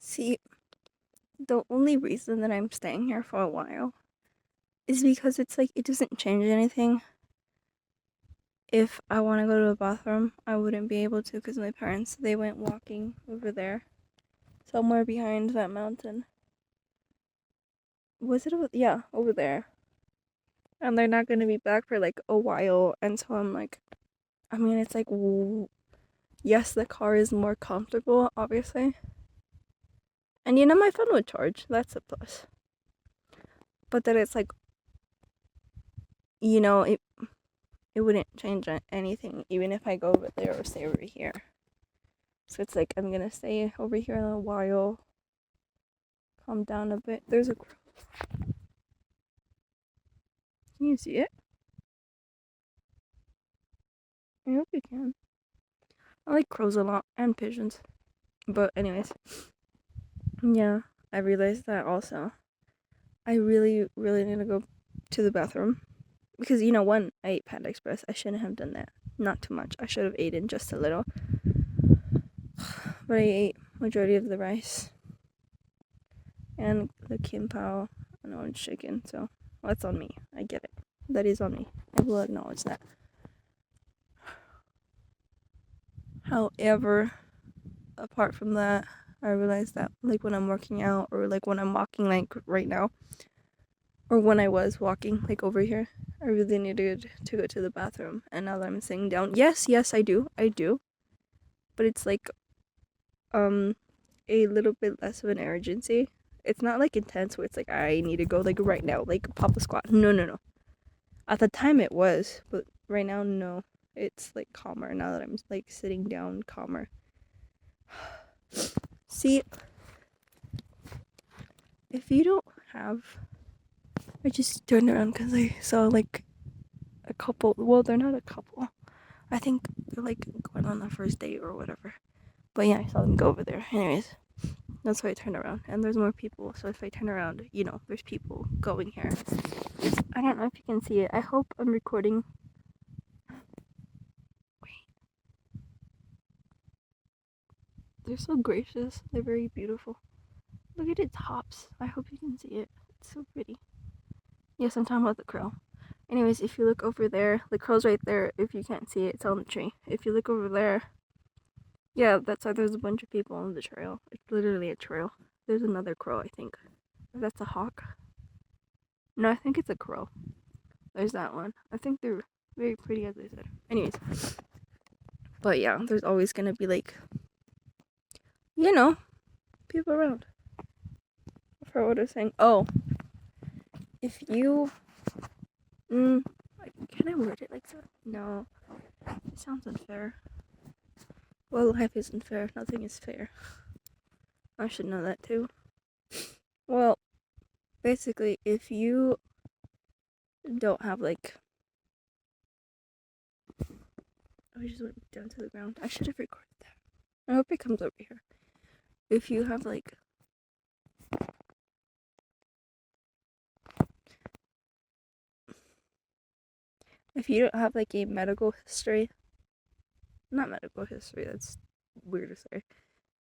See, the only reason that I'm staying here for a while is because it's like it doesn't change anything. If I want to go to the bathroom, I wouldn't be able to because my parents, they went walking over there, somewhere behind that mountain. Was it over? Yeah, over there. And they're not going to be back for like a while. And so I'm like, I mean, it's like, yes, the car is more comfortable, obviously. And my phone would charge. That's a plus. But then it's like, it wouldn't change anything, even if I go over there or stay over here. So it's like I'm gonna stay over here in a while, calm down a bit. There's a crow. Can you see it? I hope you can. I like crows a lot and pigeons. But anyways, yeah, I realized that also. I really, really need to go to the bathroom because when I ate Panda Express, I shouldn't have done that. Not too much. I should have eaten just a little. But I ate majority of the rice and the kimpao and orange chicken. So that's on me. I get it. That is on me. I will acknowledge that. However, apart from that, I realized that like when I'm working out or like when I'm walking like right now, or when I was walking like over here, I really needed to go to the bathroom. And now that I'm sitting down, yes, I do. But it's like a little bit less of an urgency. It's not like intense where it's like I need to go like right now, like pop a squat. No. At the time it was, but right now no. It's like calmer now that I'm like sitting down, calmer. See, if you don't have, I just turned around because I saw like a couple. Well, they're not a couple. I think they're like going on the first date or whatever. But yeah, I saw them go over there. Anyways, that's why I turned around. And there's more people. So if I turn around, there's people going here. I don't know if you can see it. I hope I'm recording. Wait. They're so gracious. They're very beautiful. Look at its hops. I hope you can see it. It's so pretty. Yes, I'm talking about the crow. Anyways, if you look over there, the crow's right there. If you can't see it, it's on the tree. If you look over there, yeah, that's why there's a bunch of people on the trail. It's literally a trail. There's another crow, I think. That's a hawk. No, I think it's a crow. There's that one. I think they're very pretty, as I said. Anyways. But yeah, there's always gonna be like, people around. I forgot what I was saying. Oh, if you, can I word it like that? No, it sounds unfair. Well, life isn't fair. Nothing is fair. I should know that too. Well, basically, if you don't have like, I just went down to the ground. I should have recorded that. I hope it comes over here. If you have like, if you don't have like a medical history, not medical history, that's weird to say.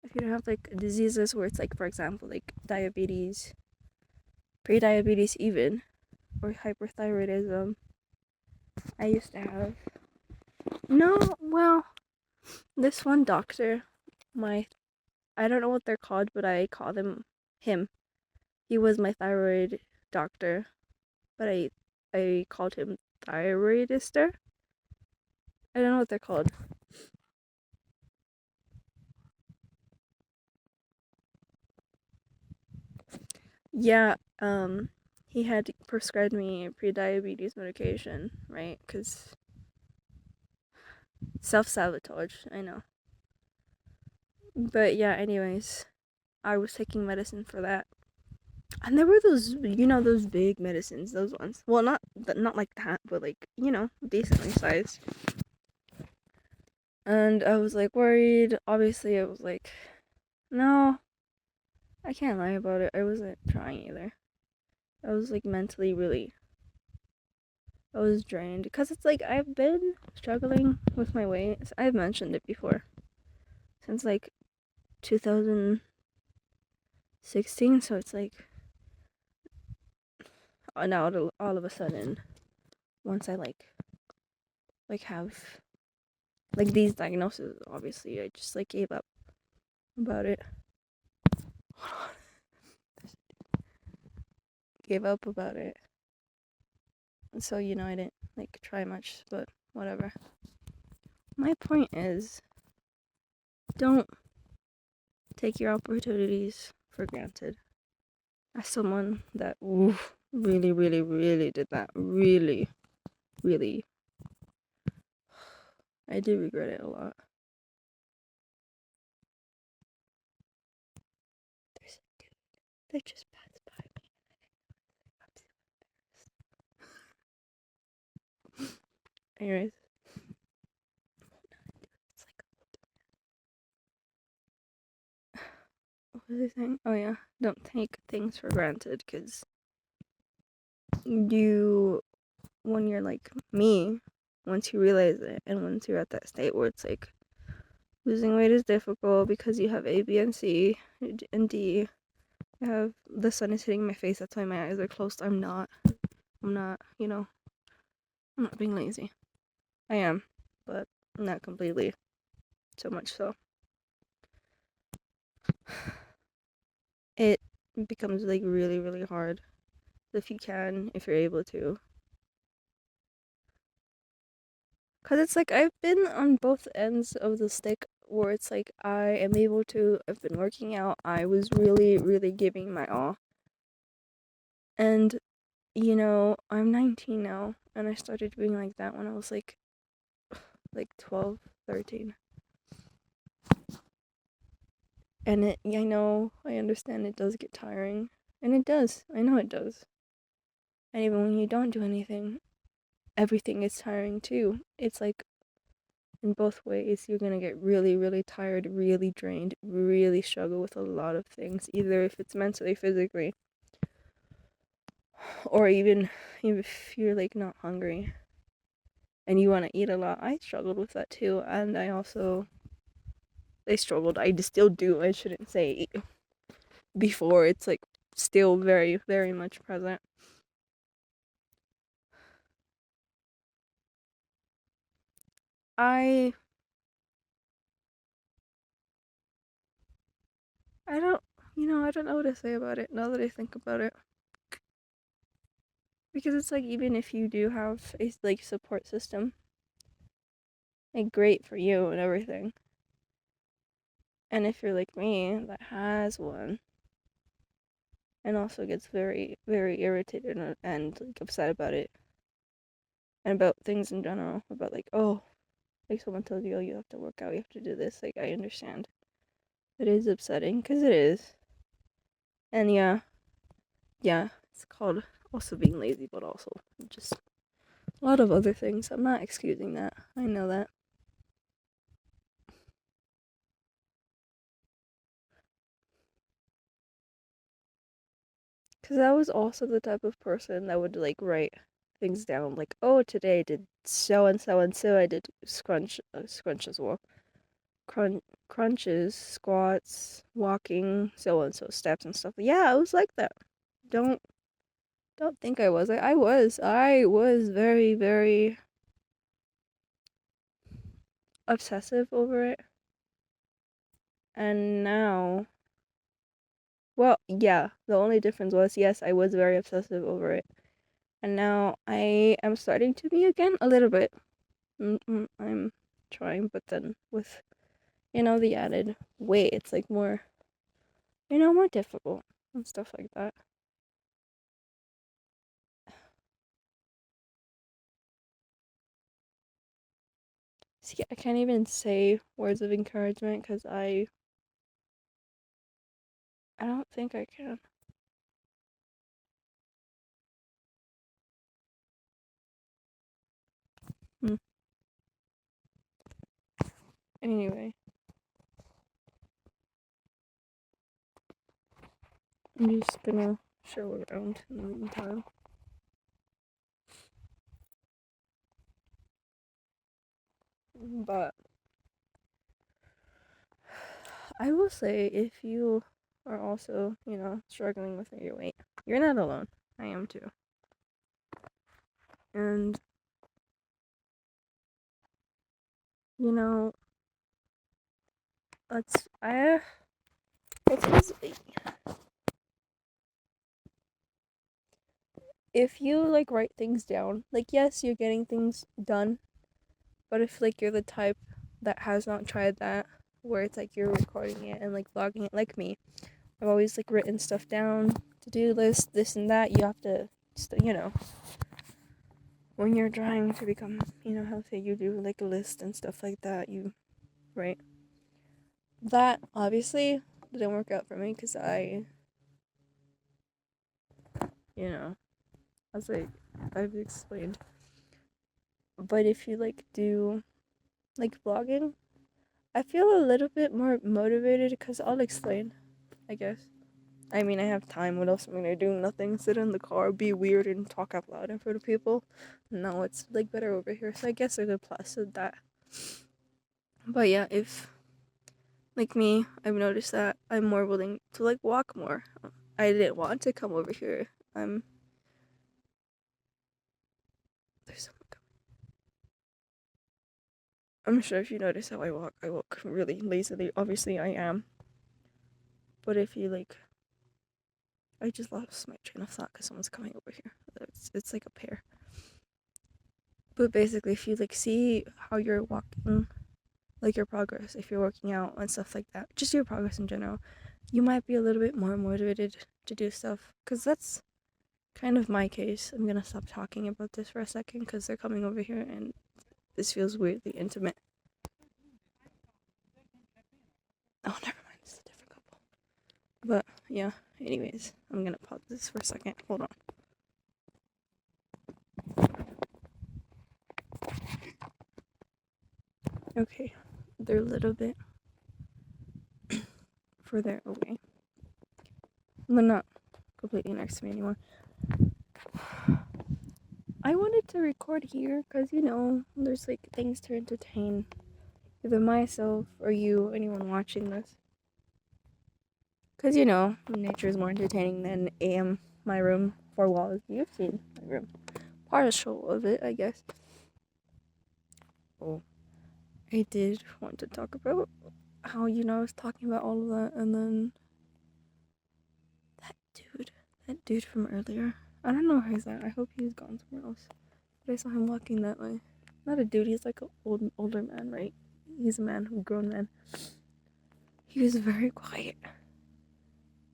If you don't have like diseases where it's like, for example, like diabetes, pre-diabetes even, or hyperthyroidism, I used to have. No, well, this one doctor, I don't know what they're called, but I call him. He was my thyroid doctor, but I called him thyroidister. I don't know what they're called. Yeah, he had prescribed me pre-diabetes medication, right? Because self-sabotage, I know. But yeah, anyways, I was taking medicine for that. And there were those, those big medicines, those ones. Well, not like that, but like, decently sized. And I was like worried. Obviously, I was like, no, I can't lie about it. I wasn't trying either. I was like mentally really, I was drained because it's like I've been struggling with my weight. I've mentioned it before since like 2000. 16, so it's like now all of a sudden, once I like have like these diagnoses, obviously I just like gave up about it. Gave up about it. And so, I didn't like try much, but whatever. My point is, don't take your opportunities for granted. As someone that really, really, really did that, really, really, I do regret it a lot. There's a dude that just passed by me. I'm so embarrassed. Anyways, it's like, what was I saying? Oh yeah, don't take things for granted, because when you're like me, once you realize it, and once you're at that state where it's like losing weight is difficult because you have A, B, and C, and D. I have the sun is hitting my face. That's why my eyes are closed. I'm not, I'm not being lazy. I am, but not completely. So much so. It becomes like really, really hard if you're able to. Because it's like I've been on both ends of the stick where it's like I've been working out, I was really, really giving my all. And, I'm 19 now, and I started being like that when I was like 12, 13. And I understand it does get tiring. And it does. I know it does. And even when you don't do anything, everything is tiring too. It's like in both ways, you're gonna get really, really tired, really drained, really struggle with a lot of things, either if it's mentally, physically, or even if you're like not hungry and you want to eat a lot. I struggled with that too, and I struggled. I still do. I shouldn't say before. It's like still very, very much present. I I don't I don't know what to say about it now that I think about it. Because it's like even if you do have a like support system, like great for you and everything. And if you're like me that has one and also gets very, very irritated and like upset about it and about things in general, about like, oh, like someone tells you, oh, you have to work out, you have to do this, like I understand. It is upsetting because it is. And yeah, it's called also being lazy, but also just a lot of other things. I'm not excusing that. I know that. Because I was also the type of person that would like write things down, like, oh, today I did so and so and so. I did scrunch as well, crunches, squats, walking, so and so steps and stuff. Yeah, I was like that. Don't think I was. I was very, very obsessive over it. And now, well, yeah, the only difference was, yes, I was very obsessive over it. And now I am starting to be again a little bit. I'm trying, but then with, the added weight, it's like more, more difficult and stuff like that. See, I can't even say words of encouragement because I don't think I can. Hmm. Anyway, I'm just gonna show around in the meantime. But I will say, if you are also, you know, struggling with your weight. You're not alone. I am too. And, you know, let's, I, it's if you like write things down, like, yes, you're getting things done, but if like you're the type that has not tried that, where it's like you're recording it and like vlogging it, like me, I've always like written stuff down, to do list, this and that. You have to, you know, when you're trying to become, you know, healthy, you do like a list and stuff like that. You, right? That obviously didn't work out for me because you know, as like I've explained. But if you like do like vlogging, I feel a little bit more motivated because I'll explain, I guess. I mean, I have time. What else am I gonna do? Nothing. Sit in the car, be weird, and talk out loud in front of people. No, it's like better over here. So I guess there's a plus of that. But yeah, if like me, I've noticed that I'm more willing to like walk more. I didn't want to come over here. There's someone coming. I'm sure if you notice how I walk really lazily. Obviously, I am. But if you like, I just lost my train of thought because someone's coming over here. It's like a pair. But basically, if you like see how you're walking, like your progress, if you're working out and stuff like that, just your progress in general, you might be a little bit more motivated to do stuff. Because that's kind of my case. I'm gonna stop talking about this for a second because they're coming over here and this feels weirdly intimate. Oh, never mind. It's a different couple. But yeah, anyways, I'm gonna pause this for a second. Hold on. Okay, they're a little bit further away. They're not completely next to me anymore. I wanted to record here because, you know, there's like things to entertain either myself or you, anyone watching this. Because, you know, nature is more entertaining than my room, four walls. You've seen my room. Partial of it, I guess. Oh, I did want to talk about how, you know, I was talking about all of that, and then that dude from earlier. I don't know where he's at. I hope he's gone somewhere else. But I saw him walking that way. Not a dude, he's like an older man, right? He's a man, a grown man. He was very quiet.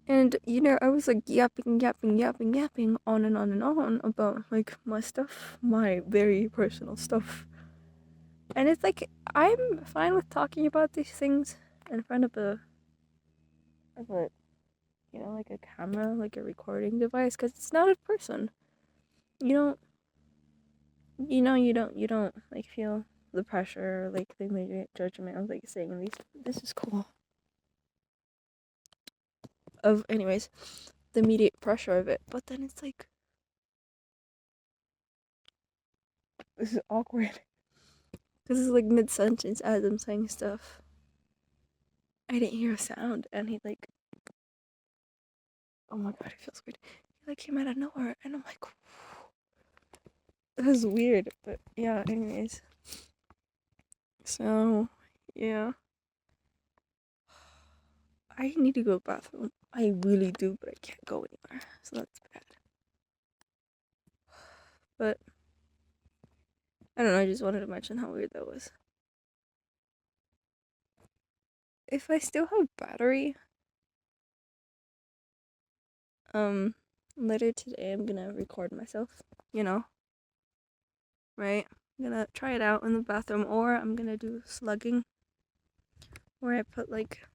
And, you know, I was like yapping on and on and on about like my stuff, my very personal stuff. And it's like, I'm fine with talking about these things in front of a you know, like a camera, like a recording device, because it's not a person. You don't, you don't like feel the pressure, like the immediate judgment of like saying this is cool. Of, anyways, the immediate pressure of it. But then it's like, this is awkward. Because it's like mid sentence as I'm saying stuff. I didn't hear a sound, and he like, oh my god, it feels weird. He like came out of nowhere, and I'm like, it was weird, but yeah, anyways. So, yeah. I need to go to the bathroom. I really do, but I can't go anywhere, so that's bad. But, I don't know, I just wanted to mention how weird that was. If I still have battery, later today I'm gonna record myself, you know, right? I'm gonna try it out in the bathroom, or I'm gonna do slugging, where I put like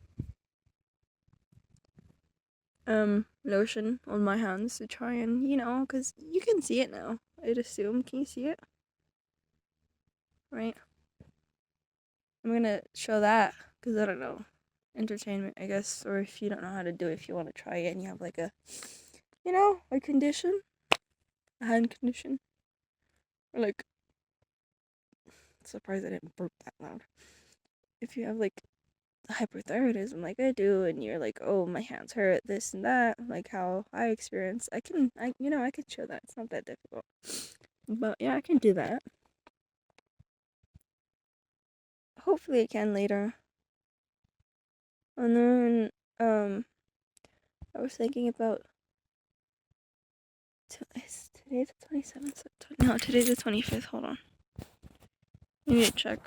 lotion on my hands to try and, you know, because you can see it now, I'd assume. Can you see it? Right? I'm gonna show that because I don't know, entertainment, I guess. Or if you don't know how to do it, if you want to try it and you have like a, you know, a condition, a hand condition, or like, surprised I didn't burp that loud. If you have like hyperthyroidism like I do, and you're like, oh, my hands hurt, this and that, like how I experience, I can show that. It's not that difficult. But yeah, I can do that. Hopefully I can later. And then I was thinking about is today the 27th? No, today's the 25th. Hold on. I need to check.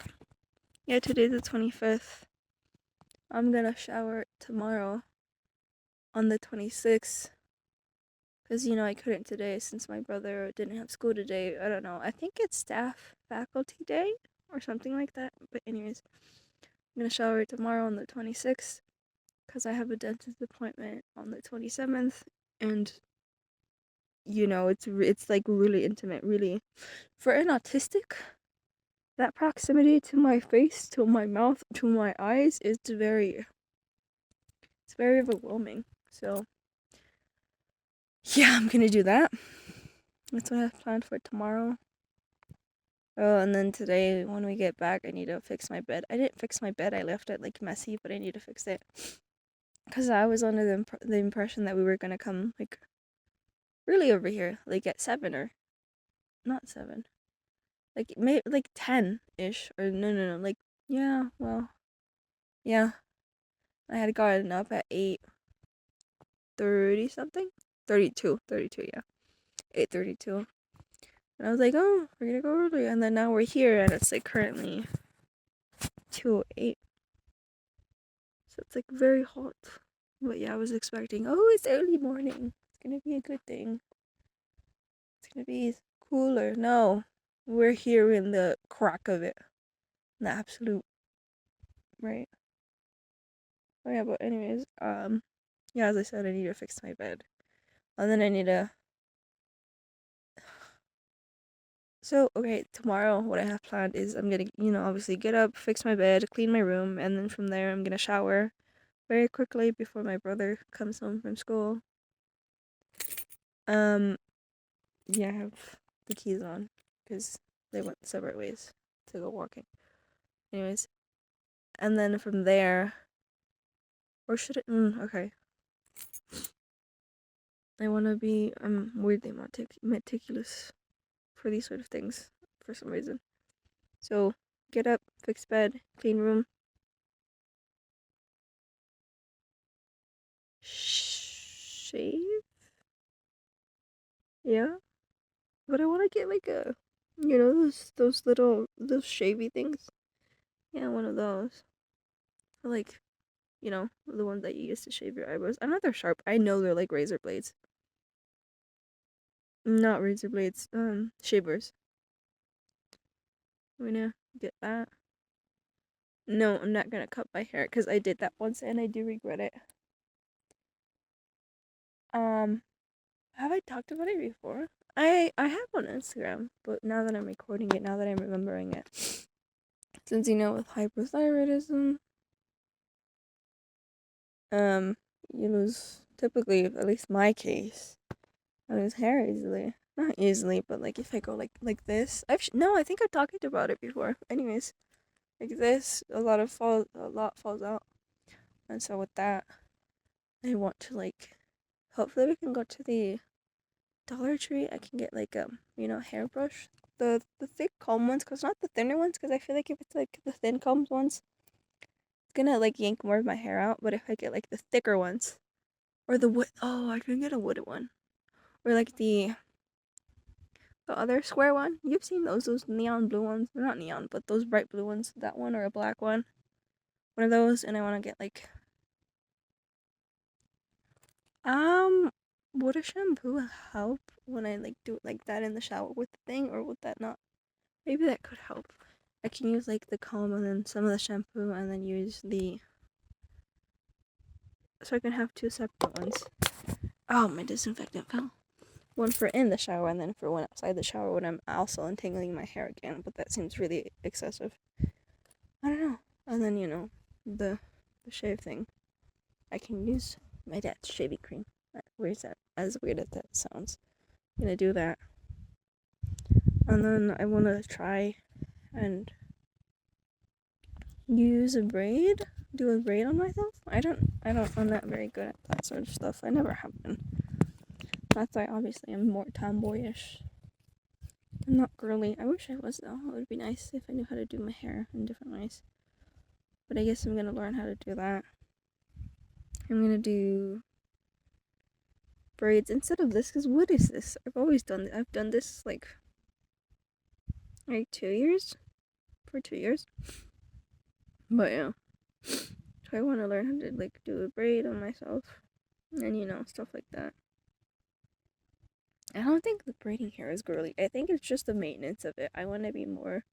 Yeah, today's the 25th. I'm gonna shower tomorrow on the 26th. Because, I couldn't today since my brother didn't have school today. I don't know. I think it's staff faculty day or something like that. But anyways, I'm gonna shower tomorrow on the 26th. Because I have a dentist appointment on the 27th. And, it's like really intimate, really. For an autistic, that proximity to my face, to my mouth, to my eyes is very overwhelming. So, yeah, I'm gonna do that. That's what I have planned for tomorrow. Oh, and then today, when we get back, I need to fix my bed. I didn't fix my bed. I left it, like, messy, but I need to fix it. Because I was under the impression that we were gonna come, like, really over here, like, at 7 or... Not 7. Like, maybe, like, 10-ish. Or, no. Like, yeah, well... Yeah. I had gotten up at 8:30 something? 32, yeah. 8:32. And I was like, oh, we're gonna go early. And then now we're here, and it's, like, currently 2:08. So it's, like, very hot. But yeah, I was expecting, oh, it's early morning. It's gonna be a good thing. It's gonna be cooler. No, we're here in the crack of it. The absolute, right? Oh yeah, but anyways, yeah, as I said, I need to fix my bed. And then I need to... So, okay, tomorrow what I have planned is I'm gonna, obviously get up, fix my bed, clean my room, and then from there I'm gonna shower very quickly before my brother comes home from school. Yeah, I have the keys on because they went separate ways to go walking. Anyways, and then from there, or should it? Okay. I want to be weirdly meticulous for these sort of things for some reason. So get up, fix bed, clean room, shave. Yeah, but I want to get like a, those little shavy things. Yeah, one of those. Like, the ones that you use to shave your eyebrows. I know they're sharp. I know they're like razor blades. Not razor blades, shavers. I'm gonna get that. No, I'm not gonna cut my hair because I did that once and I do regret it. Have I talked about it before? I have on Instagram, but now that I'm recording it, now that I'm remembering it, since with hyperthyroidism, you lose, typically, at least my case, I lose hair easily. Not easily, but like if I go like this, no, I think I've talked about it before. Anyways, like this, a lot falls out, and so with that, I want to like, hopefully we can go to the Dollar Tree. I can get like hairbrush, the thick comb ones, cause not the thinner ones, cause I feel like if it's like the thin combs ones, it's gonna like yank more of my hair out. But if I get like the thicker ones, or the wood, oh, I can get a wood one, or like the other square one. You've seen those neon blue ones. They're not neon, but those bright blue ones. That one or a black one. One of those, and I want to get like would a shampoo help when I like do it like that in the shower with the thing, or would that not? Maybe that could help. I can use like the comb and then some of the shampoo and then use so I can have two separate ones. Oh, my disinfectant fell. One for in the shower and then for one outside the shower when I'm also untangling my hair again, but that seems really excessive. I don't know. And then, the shave thing. I can use my dad's shaving cream. Where's that? As weird as that sounds. I'm gonna do that. And then I wanna try and use a braid. do a braid on myself. I'm not very good at that sort of stuff. I never have been. That's why obviously I'm more tomboyish. I'm not girly. I wish I was though. It would be nice if I knew how to do my hair in different ways. But I guess I'm gonna learn how to do that. I'm gonna do braids instead of this, because what is this? I've done this like 2 years? For 2 years. But yeah. So I wanna learn how to like do a braid on myself. And stuff like that. I don't think the braiding hair is girly. I think it's just the maintenance of it. I wanna be more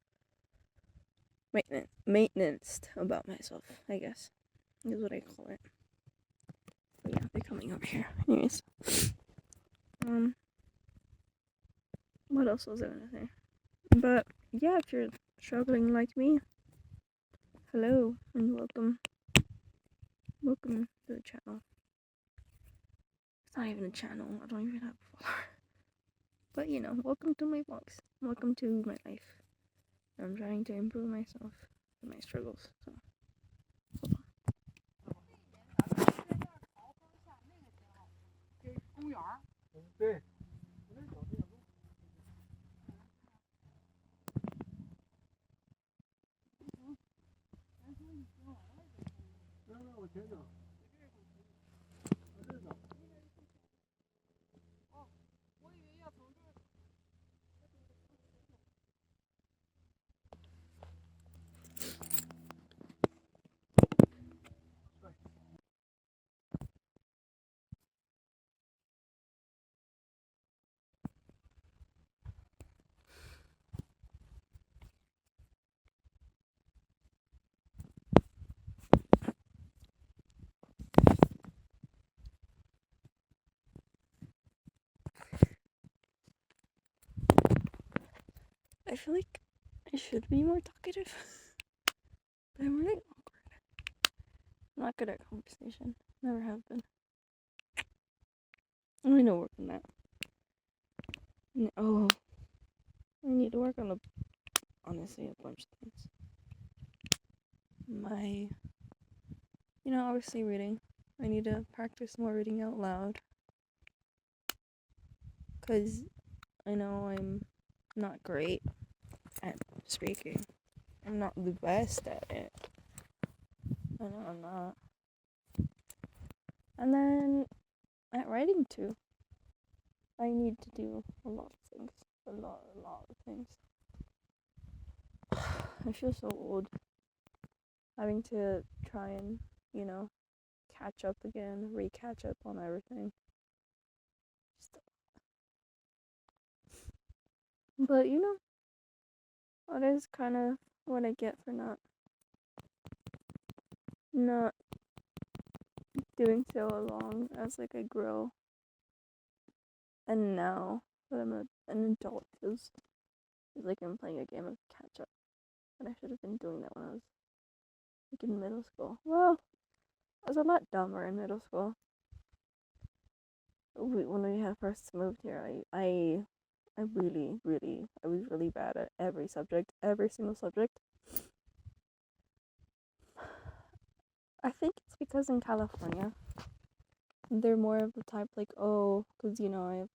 maintenance about myself, I guess. Is what I call it. But yeah, they're coming over here. Anyways. What else was I gonna say? But yeah, if you're struggling like me, hello and welcome. Welcome to the channel. It's not even a channel. I don't even have a follower. But welcome to my vlogs. Welcome to my life. I'm trying to improve myself and my struggles. So hold on. 对。我前走。I feel like I should be more talkative, but I'm really awkward. I'm not good at conversation. Never have been. I need to work on that. Oh, I need to work on honestly a bunch of things. Obviously reading. I need to practice more reading out loud. Because I know I'm not great at speaking. I'm not the best at it. I know I'm not. And then at writing too. I need to do a lot of things. A lot of things. I feel so old. Having to try and, catch up again, re-catch up on everything. But that is kind of what I get for not doing so long as like I grow. And now that I'm an adult, feels like I'm playing a game of catch up. And I should have been doing that when I was like in middle school. Well, I was a lot dumber in middle school. When we had first moved here, I was really bad at every single subject. I think it's because in California, they're more of the type like, oh, because I have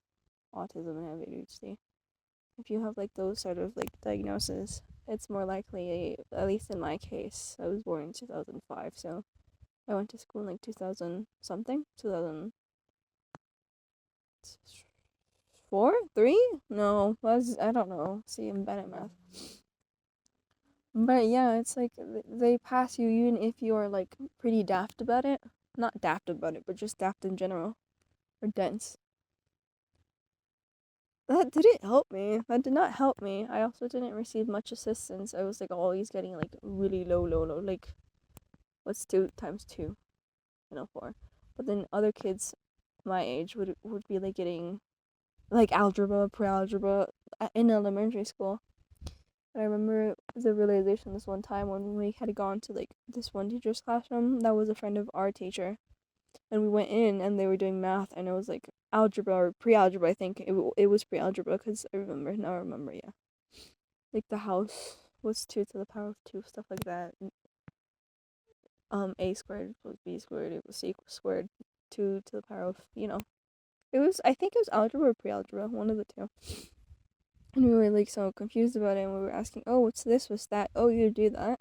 autism and I have ADHD. If you have like those sort of like diagnoses, it's more likely, at least in my case, I was born in 2005, so I went to school in like 2000 something, 2004, 3? No, I don't know. See, I'm bad at math. But yeah, it's like they pass you even if you're like pretty daft about it. Not daft about it, but just daft in general. Or dense. That didn't help me. That did not help me. I also didn't receive much assistance. I was like always getting like really low. Like, what's 2 times 2? 4. But then other kids my age would be like getting like algebra, pre-algebra in elementary school. And I remember the realization this one time when we had gone to like this one teacher's classroom that was a friend of our teacher. And we went in and they were doing math and it was like algebra or pre-algebra. I think it was pre-algebra because I remember, yeah. Like the house was 2 to the power of 2, stuff like that. a squared equals b squared equals c squared 2 to the power of, it was, I think it was algebra or pre-algebra, one of the two. And we were like so confused about it, and we were asking, oh, what's this, what's that, oh, you do that.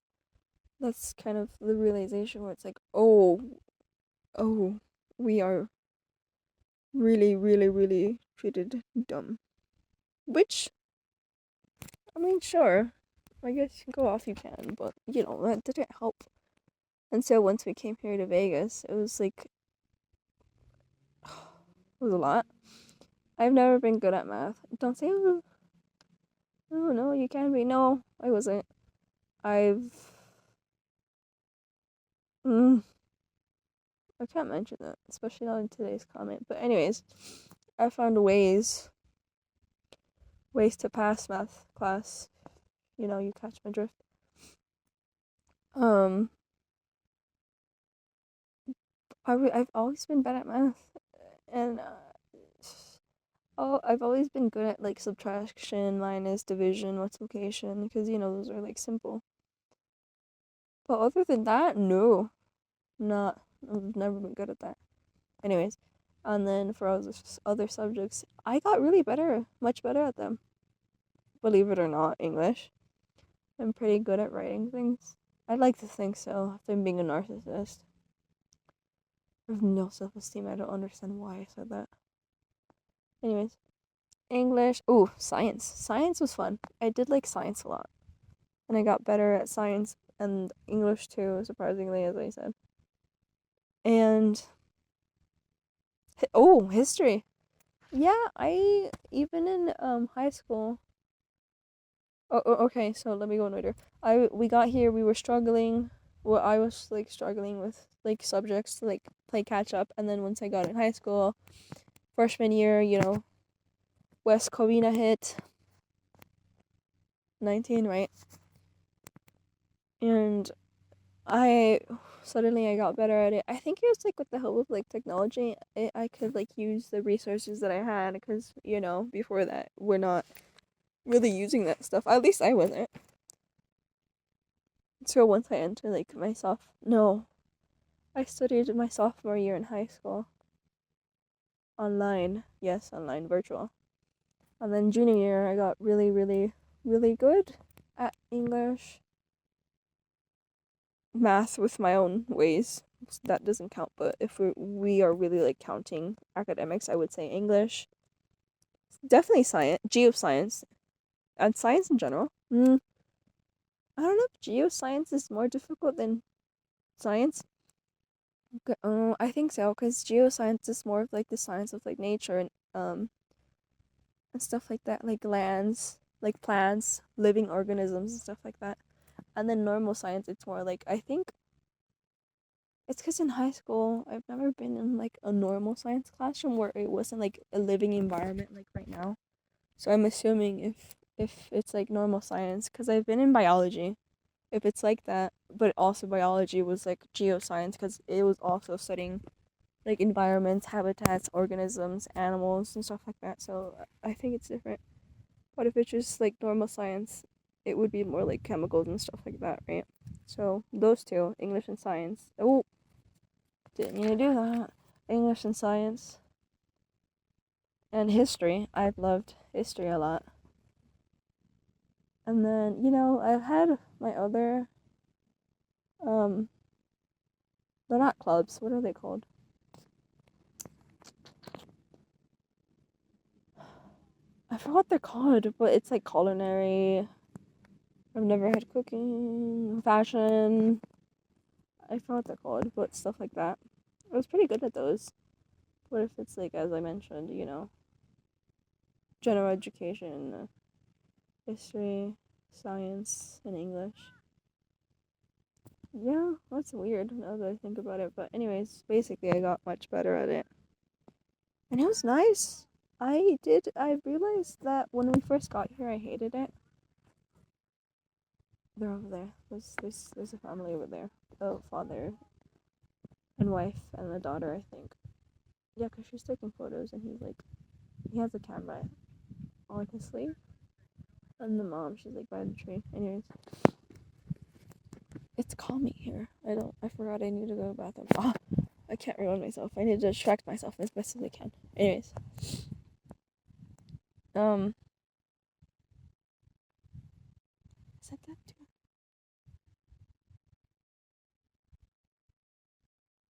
That's kind of the realization where it's like, oh, we are really, really, really treated dumb. Which, I mean, sure, I guess you can go off, you can, but, that didn't help. And so once we came here to Vegas, it was like, it was a lot. I've never been good at math. Don't say, oh, no, you can be. No, I wasn't. I can't mention that, especially not in today's comment. But anyways, I found ways to pass math class. You catch my drift. I've always been bad at math, and I've always been good at like subtraction, minus, division, multiplication, because those are like simple. But other than that, no, not. I've never been good at that. Anyways, and then for other subjects, I got really much better at them. Believe it or not, English. I'm pretty good at writing things. I'd like to think so, if I'm being a narcissist. I have no self-esteem. I don't understand why I said that. Anyways, English. Ooh, science. Science was fun. I did like science a lot. And I got better at science and English too, surprisingly, as I said. And history. Yeah, I even in high school. Okay, so let me go in order. We got here, we were struggling. Well, I was like struggling with like subjects to like play catch up, and then once I got in high school, freshman year, West Covina hit 19, right? And I got better at it. I think it was like with the help of like technology, I could like use the resources that I had, because before that we're not really using that stuff. At least I wasn't. So once I entered like I studied my sophomore year in high school. Online, yes, online, virtual. And then junior year, I got really, really, really good at English. Math with my own ways. That doesn't count, but if we are really like counting academics, I would say English. Definitely science, geoscience, and science in general. I don't know if geoscience is more difficult than science. I think so, because geoscience is more of like the science of like nature and stuff like that, like lands, like plants, living organisms and stuff like that. And then normal science, it's more like, I think it's because in high school I've never been in like a normal science classroom where it wasn't like a living environment like right now. So I'm assuming if it's like normal science, because I've been in biology, if it's like that, but also biology was like geoscience, because it was also studying like environments, habitats, organisms, animals, and stuff like that. So I think it's different. But if it's just like normal science, it would be more like chemicals and stuff like that, right? So those two, English and science. Oh, didn't mean to do that. English and science. And history. I've loved history a lot. And then, I've had my other, they're not clubs. What are they called? I forgot what they're called, but it's like culinary. I've never had cooking, fashion. I forgot what they're called, but stuff like that. I was pretty good at those. What if it's like, as I mentioned, general education, history, science, and English. Yeah, that's weird now that I think about it. But anyways, basically I got much better at it. And it was nice. I realized that when we first got here I hated it. They're over there. There's a family over there. Oh, father and wife and a daughter, I think. Yeah, because she's taking photos and he has a camera on his sleeve. And the mom, she's like by the tree. Anyways, It's calming here. I forgot I need to go to the bathroom. Ah, I can't remind myself. I need to distract myself as best as I can. Anyways. Is that too?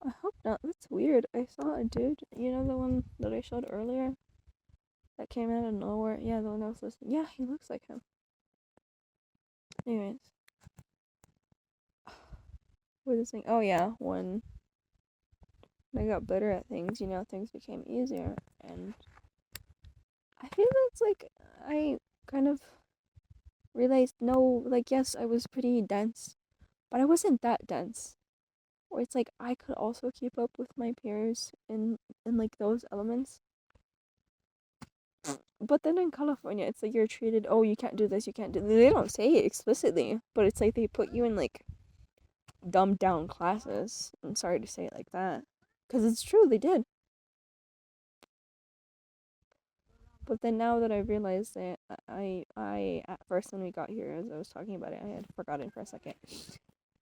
I hope not. That's weird. I saw a dude, you know the one that I showed earlier? That came out of nowhere. Yeah, the one that was listening. Yeah, he looks like him. Anyways. What is this thing? Oh yeah, when I got better at things, things became easier. And I feel that's like, I kind of realized, no, like, yes, I was pretty dense, but I wasn't that dense. Or it's like I could also keep up with my peers in like those elements. But then in California, it's like you're treated, oh, you can't do this, you can't do this. They don't say it explicitly, but it's like they put you in like dumbed down classes. I'm sorry to say it like that, because it's true, they did. But then now that I realized that, I at first when we got here, as I was talking about it, I had forgotten for a second.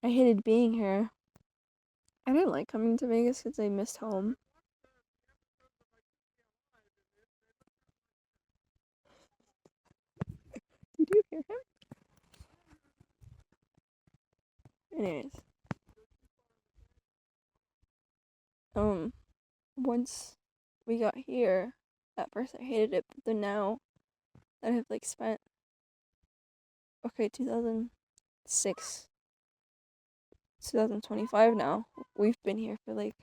I hated being here. I didn't like coming to Vegas because I missed home. Did you hear him? Anyways, once we got here, at first I hated it, but then now that I've like spent, 2006, 2025 now, we've been here for like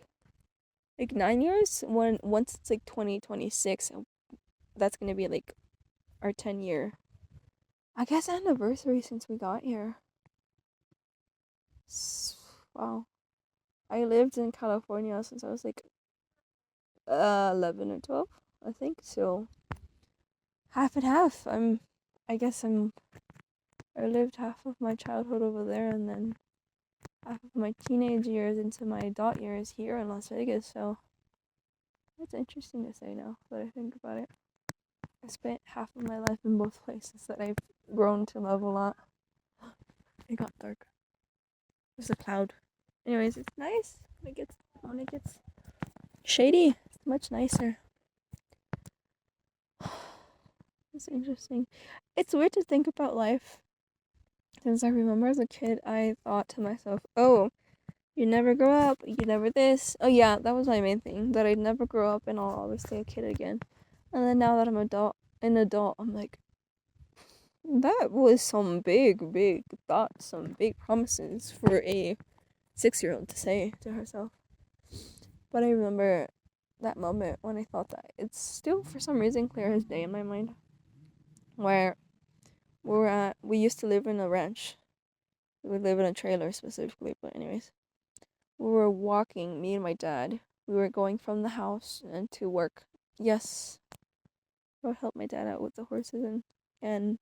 9 years. Once it's like 2026, that's gonna be like our 10-year, I guess, anniversary since we got here. Wow. I lived in California since I was like 11 or 12, I think. So half and half. I lived half of my childhood over there, and then half of my teenage years into my adult years here in Las Vegas. So it's interesting to say now that I think about it. I spent half of my life in both places that I've grown to love a lot. It got dark. There's a cloud. Anyways, it's nice when it gets shady. It's much nicer. It's interesting. It's weird to think about life. Since I remember as a kid, I thought to myself, oh, you never grow up, you never this. Oh yeah, that was my main thing, that I'd never grow up and I'll always stay a kid again. And then now that I'm an adult, I'm like, that was some big, big thoughts, some big promises for a 6-year-old to say to herself. But I remember that moment when I thought that. It's still, for some reason, clear as day in my mind. Where we used to live in a ranch. We would live in a trailer specifically, but anyways. We were walking, me and my dad. We were going from the house and to work. Yes, I would help my dad out with the horses and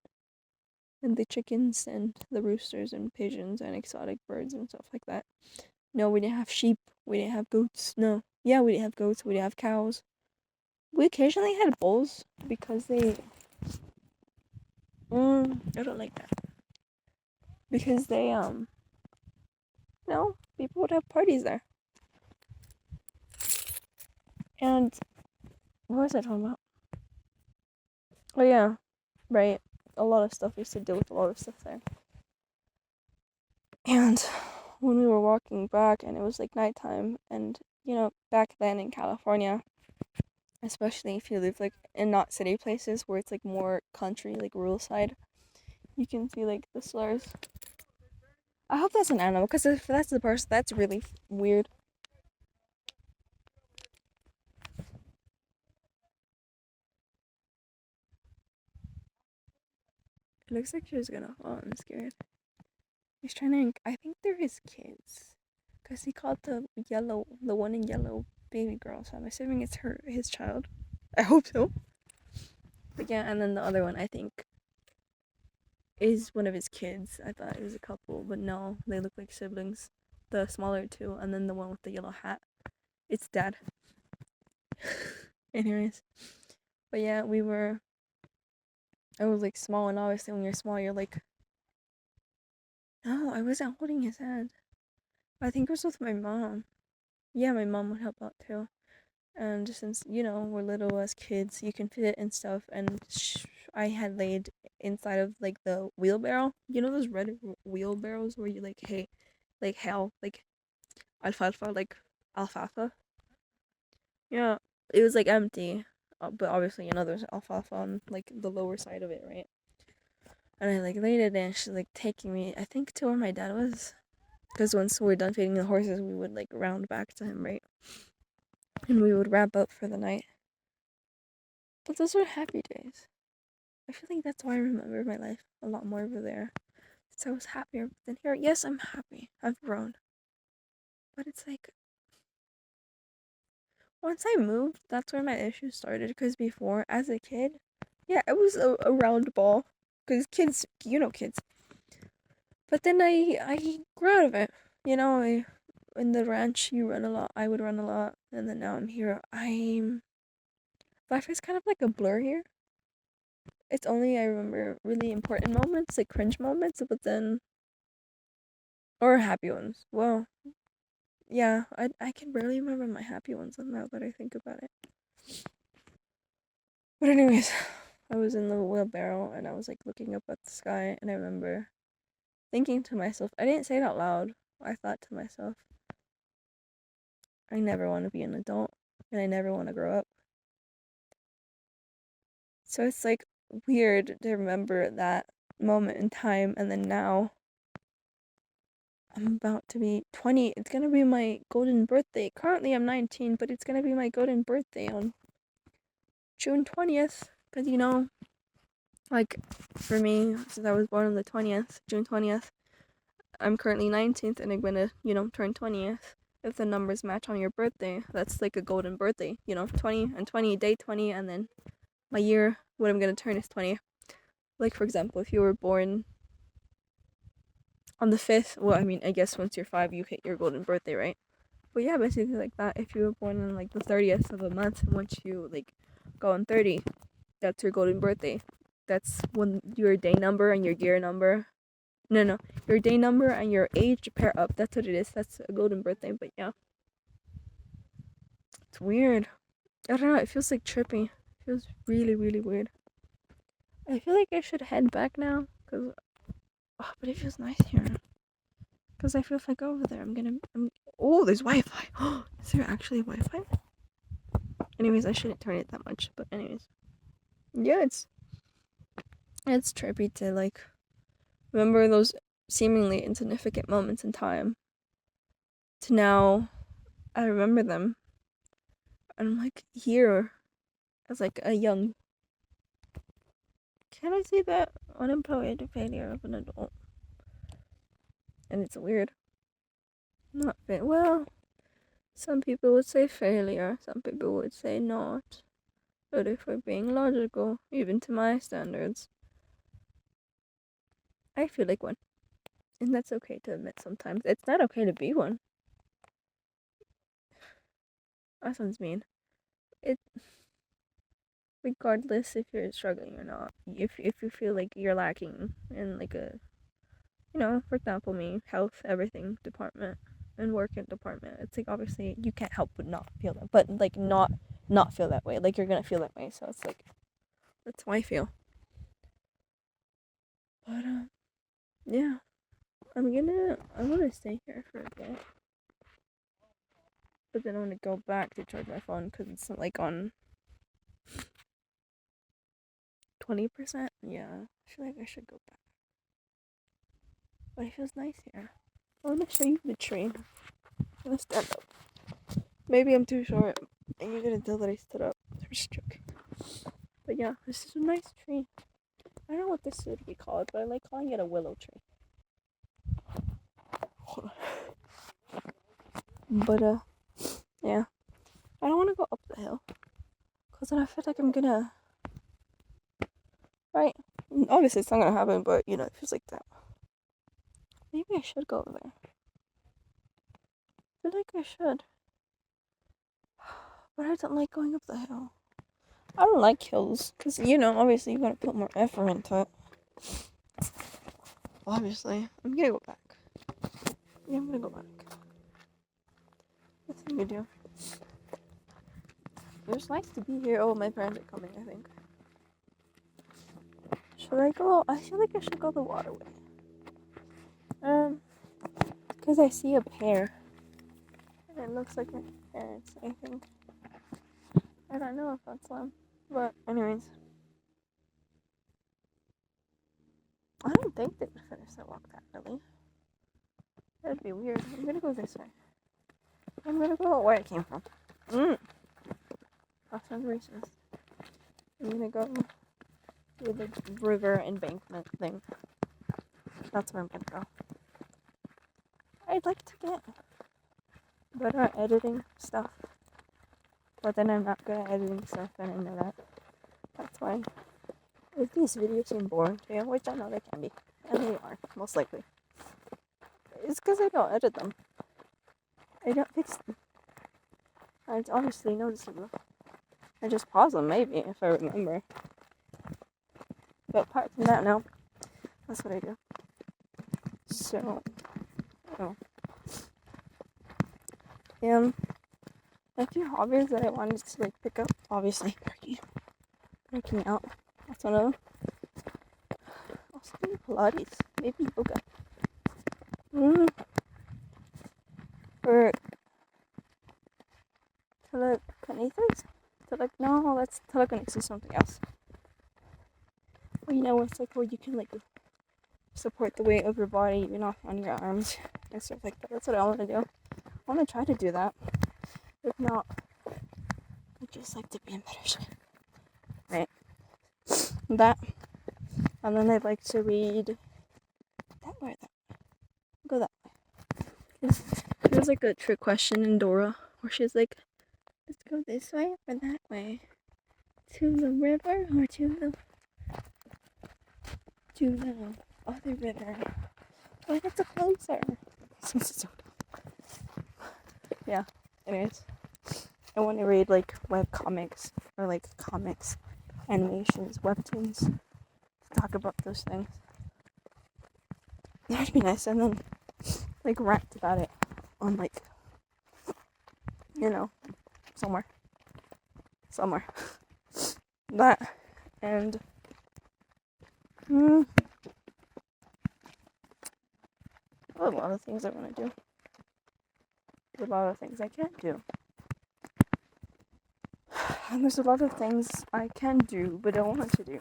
the chickens and the roosters and pigeons and exotic birds and stuff like that. No, we didn't have sheep. We didn't have goats. No. Yeah, we didn't have goats. We didn't have cows. We occasionally had bulls because they... I don't like that. Because they, people would have parties there. And what was I talking about? Oh yeah, right. A lot of stuff. We used to deal with a lot of stuff there. And when we were walking back and it was like nighttime, and back then in California, especially if you live like in not city places where it's like more country, like rural side, you can see like the slurs. I hope that's an animal, because if that's the person, that's really weird. It looks like she's gonna fall. I'm scared. He's trying to. I think they're his kids, cause he called the one in yellow, baby girl. So I'm assuming it's his child. I hope so. But yeah, and then the other one, I think, is one of his kids. I thought it was a couple, but no, they look like siblings. The smaller two, and then the one with the yellow hat, it's dad. Anyways, but yeah, I was like small, and obviously when you're small, you're like No, I wasn't holding his hand. I think it was with my mom. Yeah, my mom would help out too. And since, we're little as kids, you can fit and stuff. And I had laid inside of like the wheelbarrow. You know those red wheelbarrows where you like, hey, like hell, like alfalfa, like alfalfa. Yeah, it was like empty. But obviously, there's alfalfa on like the lower side of it, right? And I like laid it and she's like taking me, I think, to where my dad was. Because once we're done feeding the horses, we would like round back to him, right? And we would wrap up for the night. But those were happy days. I feel like that's why I remember my life a lot more over there. So I was happier than here. Yes, I'm happy. I've grown. But it's like, once I moved, that's where my issues started. Because before, as a kid, yeah, it was a round ball. Because kids, kids. But then I grew out of it. In the ranch, you run a lot. I would run a lot. And then now I'm here. Life is kind of like a blur here. It's only I remember really important moments, like cringe moments, but then or happy ones. Well, yeah, I can barely remember my happy ones now that I think about it. But anyways, I was in the wheelbarrow and I was like looking up at the sky and I remember thinking to myself, I didn't say it out loud. I thought to myself, I never want to be an adult and I never want to grow up. So it's like weird to remember that moment in time and then now I'm about to be 20. It's gonna be my golden birthday. Currently, I'm 19, but it's gonna be my golden birthday on June 20th. Because, like, for me, since I was born on the 20th, June 20th, I'm currently 19th, and I'm gonna, turn 20th. If the numbers match on your birthday, that's like a golden birthday, 20 and 20, day 20, and then my year, what I'm gonna turn is 20. Like, for example, if you were born on the 5th, well, I mean, I guess once you're 5, you hit your golden birthday, right? But yeah, basically like that. If you were born on like the 30th of a month, and once you like go on 30, that's your golden birthday. That's when your day number and your year number. No, your day number and your age pair up. That's what it is. That's a golden birthday. But yeah, it's weird. I don't know. It feels like trippy. It feels really, really weird. I feel like I should head back now, but it feels nice here. Cause I feel if I go over there, oh, there's Wi-Fi. Is there actually Wi-Fi? Anyways, I shouldn't turn it that much. But anyways, yeah, it's trippy to like remember those seemingly insignificant moments in time. To now, I remember them, and I'm like here as like a young. Can I say that unemployed failure of an adult? And it's weird. Not well. Some people would say failure. Some people would say not. But if we're being logical, even to my standards, I feel like one. And that's okay to admit sometimes. It's not okay to be one. That sounds mean. It regardless if you're struggling or not. If you feel like you're lacking in like for example me, health, everything department and work in department, it's like obviously you can't help but not feel that. But like not feel that way. Like you're gonna feel that way. So it's like that's how I feel. But yeah. I want to stay here for a bit. But then I want to go back to charge my phone because it's like on 20%. Yeah, I feel like I should go back. But it feels nice here. I want to show you the tree. I'm gonna stand up. Maybe I'm too short and you're gonna tell that I stood up. I'm just joking. But yeah, this is a nice tree. I don't know what this would be called, but I like calling it a willow tree. But yeah. I don't want to go up the hill. Because then I feel like I'm gonna. Right? Obviously, it's not gonna happen, but it feels like that. Maybe I should go over there. I feel like I should. But I don't like going up the hill. I don't like hills. Because, obviously you gotta put more effort into it. obviously. I'm gonna go back. Yeah, I'm gonna go back. What's we do? It was nice to be here. Oh, my parents are coming, I think. Should I go? I feel like I should go the waterway. Because I see a pair. And it looks like my parents, I think. I don't know if that's them. But, anyways. I don't think they would finish their walk that early. That'd be weird. I'm gonna go this way. I'm gonna go where I came from. That sounds racist. I'm gonna go to the river embankment thing. That's where I'm gonna go. I'd like to get better at editing stuff. But then I'm not good at editing stuff, and I know that. That's why. If these videos seem boring to you, which I know they can be, and they are, most likely, it's because I don't edit them. I don't fix them. And it's obviously noticeable. I just pause them, maybe, if I remember. But apart from that, no. That's what I do. So, a few hobbies that I wanted to, like, pick up, obviously, working out. That's one of them. Also maybe Pilates, maybe yoga. Or telekinesis? No, that's telekinesis, something else. Well, you know, it's like where you can like support the weight of your body, you know, on your arms and stuff like that. That's what I want to do. I want to try to do that. If not, I'd just like to be in better shape. Right? That. And then I'd like to read that way. Go that way. There's like a trick question in Dora where she's like, let's go this way or that way? To the river or to the other river? But it's closer. Yeah, anyways. I want to read like web comics or like comics, animations, webtoons. Talk about those things. That'd be nice, and then like rant about it on like, you know, somewhere. That and a lot of things I want to do. There's a lot of things I can't do. And there's a lot of things I can do but don't want to do.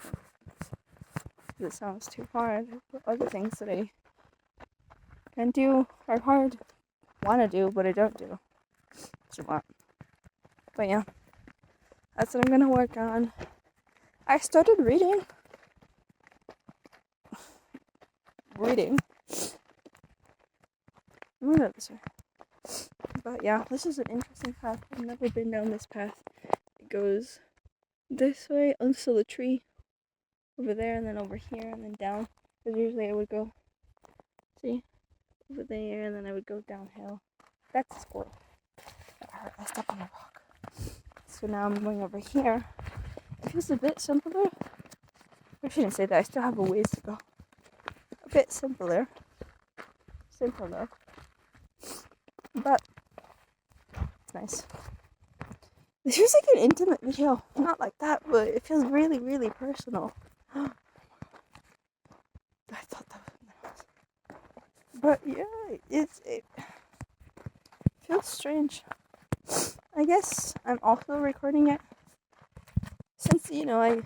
It sounds too hard. But other things that I can do are hard. Want to do, but I don't do. It's a lot. But yeah, that's what I'm gonna work on. I started reading. I'm gonna go this way. But yeah, this is an interesting path. I've never been down this path. It goes this way until the tree over there, and then over here, and then down. Because usually I would go, see, over there, and then I would go downhill. That's a squirrel. That hurt. I stepped on a rock. So now I'm going over here. It feels a bit simpler. I shouldn't say that. I still have a ways to go. A bit simpler. But it's nice. This feels like an intimate video. Not like that, but it feels really, really personal. I thought that was... But yeah, it feels strange. I guess I'm also recording it. Since, you know,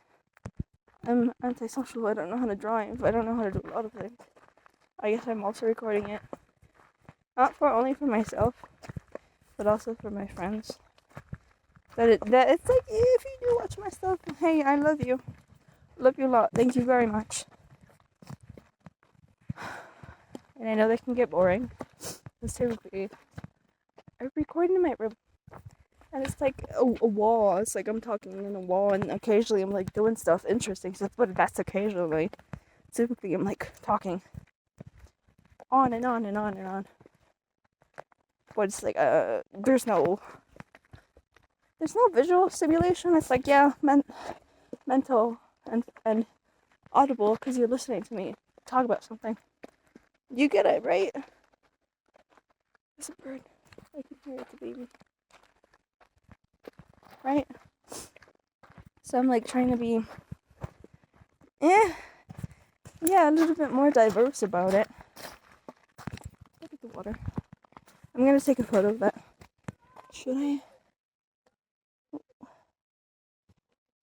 I'm antisocial, I don't know how to drive, I don't know how to do a lot of things. I guess I'm also recording it. Not only for myself, but also for my friends. That it's like, if you do watch my stuff, hey, I love you. Love you a lot. Thank you very much. And I know they can get boring. Because typically, I record in my room. And it's like a wall. It's like I'm talking in a wall, and occasionally I'm like doing stuff, interesting stuff, but that's occasionally. Typically I'm like talking on and on and on and on. But it's like there's no visual stimulation. It's like, yeah, mental and audible because you're listening to me talk about something. You get it, right? It's a bird. I can hear it's a baby. Right? So I'm like trying to be, yeah, a little bit more diverse about it. Look at the water. I'm gonna take a photo of that. Should I?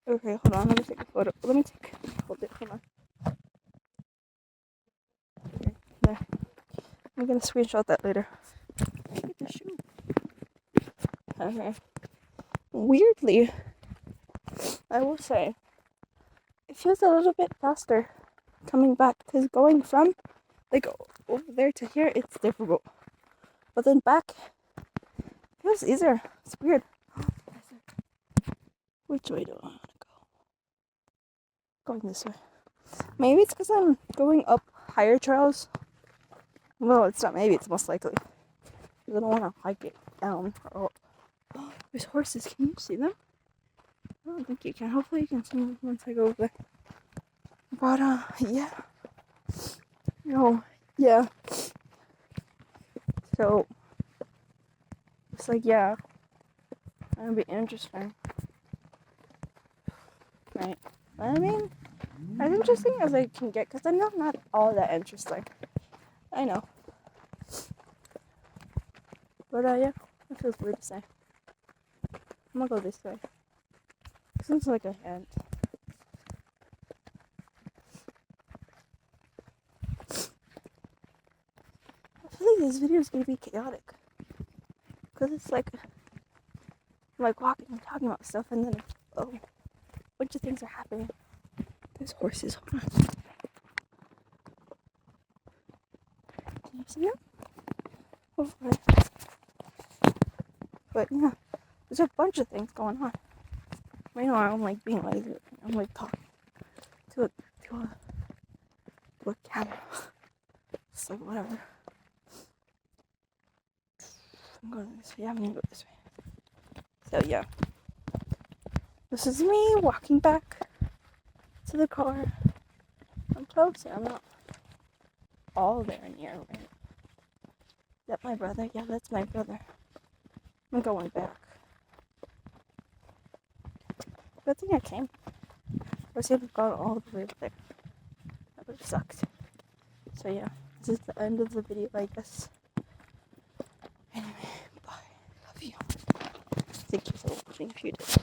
Okay, hold on. Let me take a photo. Hold it. Hold on. Okay, there. I'm gonna screenshot that later. Look at the shoe. Okay. Weirdly, I will say, it feels a little bit faster coming back because going from like over there to here, it's difficult. But then back, it feels easier. It's weird. Which way do I want to go? Going this way. Maybe it's because I'm going up higher trails. Well, it's not maybe, it's most likely. I don't want to hike it down or up. There's horses. Can you see them? I don't think you can. Hopefully you can see them once I go over there. But, yeah. No, yeah. So, it's like, yeah. That'd be interesting. Right. I mean, as interesting as I can get, because I'm not all that interesting. I know. But, yeah. It feels weird to say. I'm gonna go this way. Seems like a hint. I feel like this video is gonna be chaotic. Because it's like, I'm like walking and talking about stuff, and then, a bunch of things are happening. There's horses. Hold on. Can you see them? Hopefully. But yeah, there's a bunch of things going on. Meanwhile, I'm like being lazy. I'm like talking to a camera. It's like whatever. I'm going this way. Yeah, I'm gonna go this way. So yeah, this is me walking back to the car. I'm close. I'm not all there near. Right? Is that my brother? Yeah, that's my brother. I'm going back. Good thing I came. I was able to go all the way there. That would have sucked. So yeah, this is the end of the video, I guess. Anyway, bye. Love you. Thank you for watching if you did.